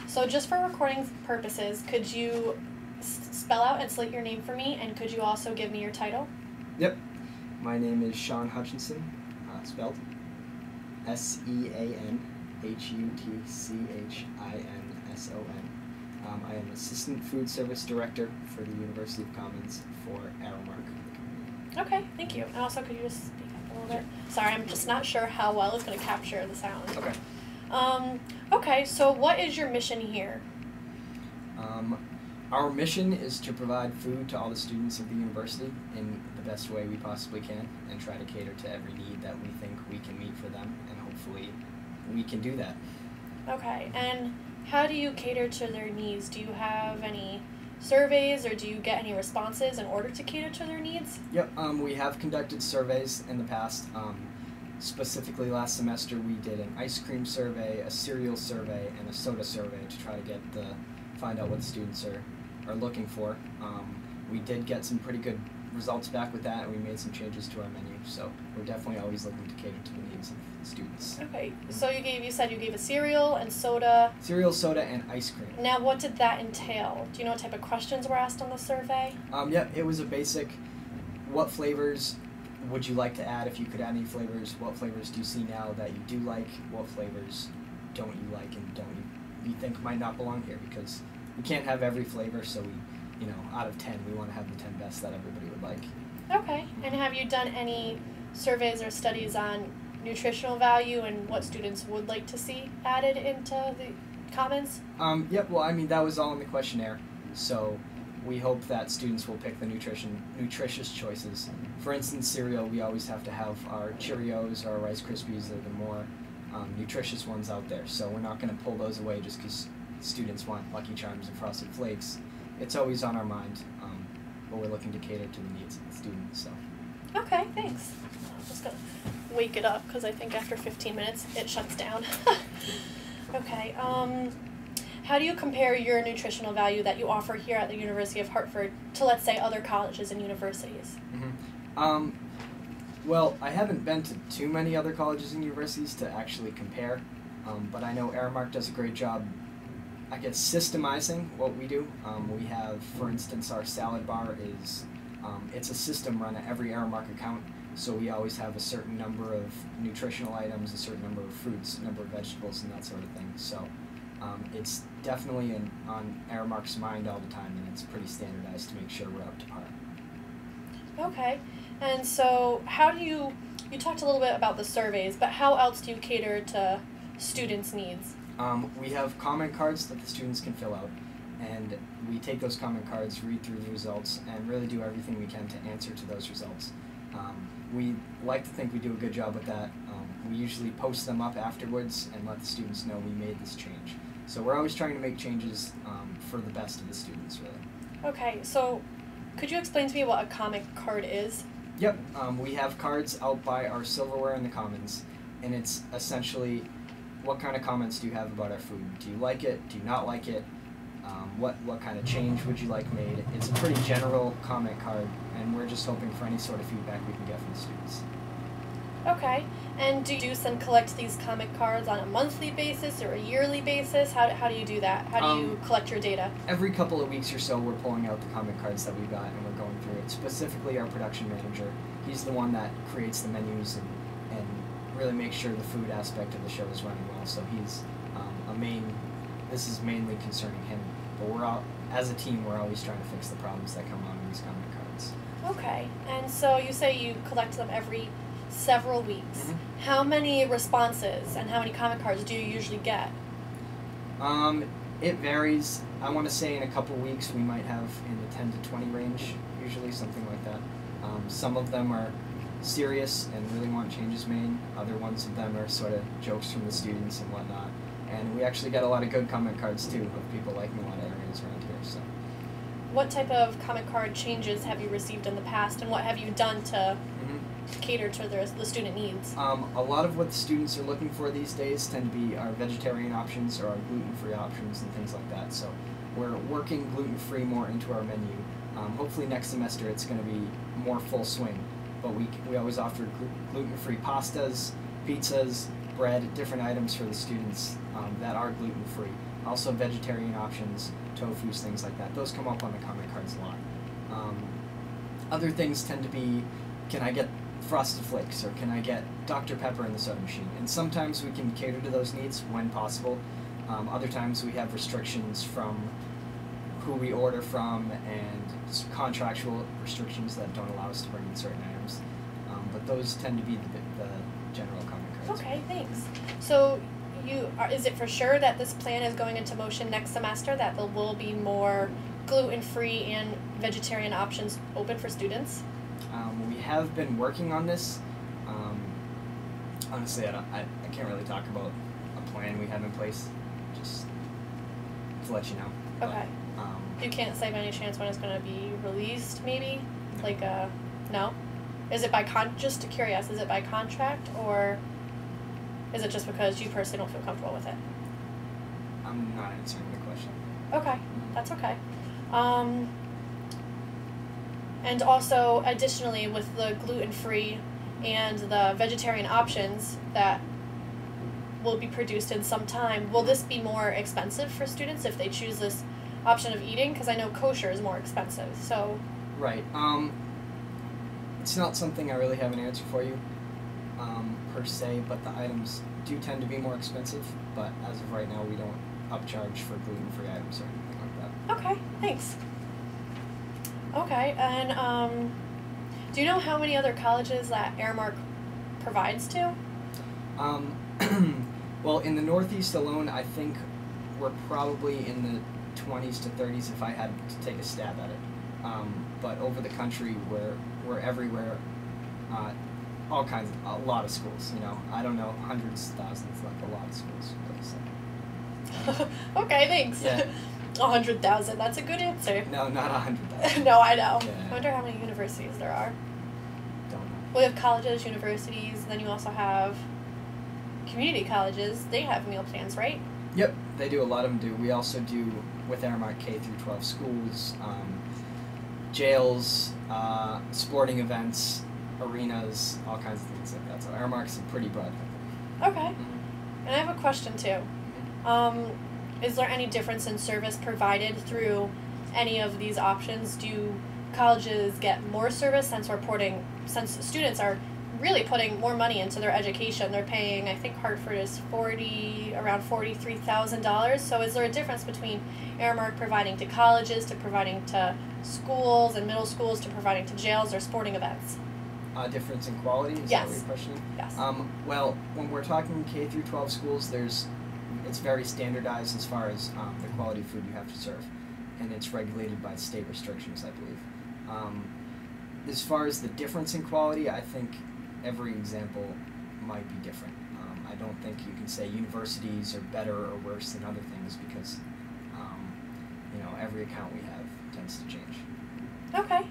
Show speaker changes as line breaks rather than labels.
So just for recording purposes, could you spell out and slate your name for me, and could you also give me your title?
Yep. My name is Sean Hutchinson, spelled SeanHutchinson. I am Assistant Food Service Director for the University of Commons for Aramark.
Okay, thank you. And also, could you just speak up a little bit? Sorry, I'm just not sure how well it's going to capture the sound.
Okay.
Okay, so what is your mission here?
Our mission is to provide food to all the students of the university in the best way we possibly can and try to cater to every need that we think we can meet for them, and hopefully we can do that.
Okay, and how do you cater to their needs? Do you have any surveys, or do you get any responses in order to cater to their needs?
Yep, we have conducted surveys in the past. Specifically last semester we did an ice cream survey, a cereal survey, and a soda survey to try to find out what the students are looking for. We did get some pretty good results back with that, and we made some changes to our menu, so we're definitely always looking to cater to the needs of the students.
Okay, so you said you gave a cereal and soda.
Cereal, soda, and ice cream.
Now, what did that entail? Do you know what type of questions were asked on the survey?
Yep, it was a basic, what flavors would you like to add if you could add any flavors? What flavors do you see now that you do like? What flavors don't you like and you think might not belong here? Because we can't have every flavor, so out of 10, we want to have the 10 best that everybody would like.
Okay, and have you done any surveys or studies on nutritional value and what students would like to see added into the Commons?
Yep, well, that was all in the questionnaire, so we hope that students will pick the nutritious choices. For instance, cereal, we always have to have our Cheerios or our Rice Krispies. They're the more nutritious ones out there, so we're not going to pull those away just because students want Lucky Charms and Frosted Flakes. It's always on our mind, but we're looking to cater to the needs of the students. So.
Okay, thanks. I'm just going to wake it up because I think after 15 minutes it shuts down. Okay, how do you compare your nutritional value that you offer here at the University of Hartford to, let's say, other colleges and universities?
Mm-hmm. Well, I haven't been to too many other colleges and universities to actually compare, but I know Aramark does a great job, I guess, systemizing what we do. We have, for instance, our salad bar is, it's a system run at every Aramark account, so we always have a certain number of nutritional items, a certain number of fruits, a number of vegetables, and that sort of thing. So it's definitely on Aramark's mind all the time, and it's pretty standardized to make sure we're up to par.
Okay, and so how do you talked a little bit about the surveys, but how else do you cater to students' needs?
We have comment cards that the students can fill out, and we take those comment cards, read through the results, and really do everything we can to answer to those results. We like to think we do a good job with that. We usually post them up afterwards and let the students know we made this change. So we're always trying to make changes for the best of the students, really.
Okay, so could you explain to me what a comment card is?
Yep, we have cards out by our silverware in the Commons, and it's essentially, what kind of comments do you have about our food? Do you like it? Do you not like it? What kind of change would you like made? It's a pretty general comment card, and we're just hoping for any sort of feedback we can get from the students.
Okay, and do you collect these comment cards on a monthly basis or a yearly basis? How do you do that? How do you collect your data?
Every couple of weeks or so, we're pulling out the comment cards that we got, and we're going through it. Specifically, our production manager, he's the one that creates the menus and really makes sure the food aspect of the show is running well. So he's this is mainly concerning him. But as a team, we're always trying to fix the problems that come out of these comment cards.
Okay, and so you say you collect them every several weeks.
Mm-hmm.
How many responses and how many comment cards do you usually get?
It varies. I want to say in a couple weeks we might have in the 10 to 20 range, usually, something like that. Some of them are serious and really want changes made. Other ones of them are sort of jokes from the students and whatnot. And we actually get a lot of good comment cards too of people liking a lot of areas around here. So.
What type of comment card changes have you received in the past, and what have you done to cater to the student needs?
A lot of what the students are looking for these days tend to be our vegetarian options or our gluten-free options and things like that. So we're working gluten-free more into our menu. Hopefully next semester it's going to be more full swing. But we always offer gluten-free pastas, pizzas, bread, different items for the students that are gluten-free. Also vegetarian options, tofus, things like that. Those come up on the comment cards a lot. Other things tend to be, can I get Frosted Flakes, or can I get Dr. Pepper in the soda machine? And sometimes we can cater to those needs when possible. Other times we have restrictions from who we order from and contractual restrictions that don't allow us to bring in certain items. But those tend to be the general comment cards.
Okay, thanks. So is it for sure that this plan is going into motion next semester, that there will be more gluten-free and vegetarian options open for students?
We have been working on this. Honestly, I can't really talk about a plan we have in place, just to let you know.
Okay.
But,
you can't say by any chance when it's going to be released, maybe?
No.
Like, no? Is it by just curious, is it by contract, or is it just because you personally don't feel comfortable with it?
I'm not answering the question.
Okay, that's okay. And also, additionally, with the gluten-free and the vegetarian options that will be produced in some time, will this be more expensive for students if they choose this option of eating? Because I know kosher is more expensive, so...
Right. It's not something I really have an answer for you, per se, but the items do tend to be more expensive, but as of right now, we don't upcharge for gluten-free items or anything like that.
Okay, thanks. Okay, and do you know how many other colleges that Aramark provides to?
Well, in the Northeast alone, I think we're probably in the 20s to 30s if I had to take a stab at it. But over the country, we're everywhere. All kinds of, a lot of schools, you know. I don't know, hundreds, thousands, like a lot of schools, like I said.
Okay, thanks.
Yeah.
100,000, that's a good answer.
No, not 100,000.
No, I know.
Yeah.
I wonder how many universities there are.
Don't know.
We have colleges, universities, then you also have community colleges. They have meal plans, right?
Yep, they do. A lot of them do. We also do, with Aramark, K through 12 schools, jails, sporting events, arenas, all kinds of things like that. So Aramark's a pretty broad company.
Okay.
Mm-hmm.
And I have a question too. Is there any difference in service provided through any of these options? Do colleges get more service since students are really putting more money into their education? They're paying, I think Hartford is around $43,000. So is there a difference between Aramark providing to colleges, to providing to schools and middle schools, to providing to jails or sporting events?
Difference in quality? Is
Yes.
that what you're questioning?
Yes.
Well, when we're talking K through 12 schools, it's very standardized as far as the quality of food you have to serve, and it's regulated by state restrictions, I believe. As far as the difference in quality, I think every example might be different. I don't think you can say universities are better or worse than other things because, every account we have tends to change.
Okay.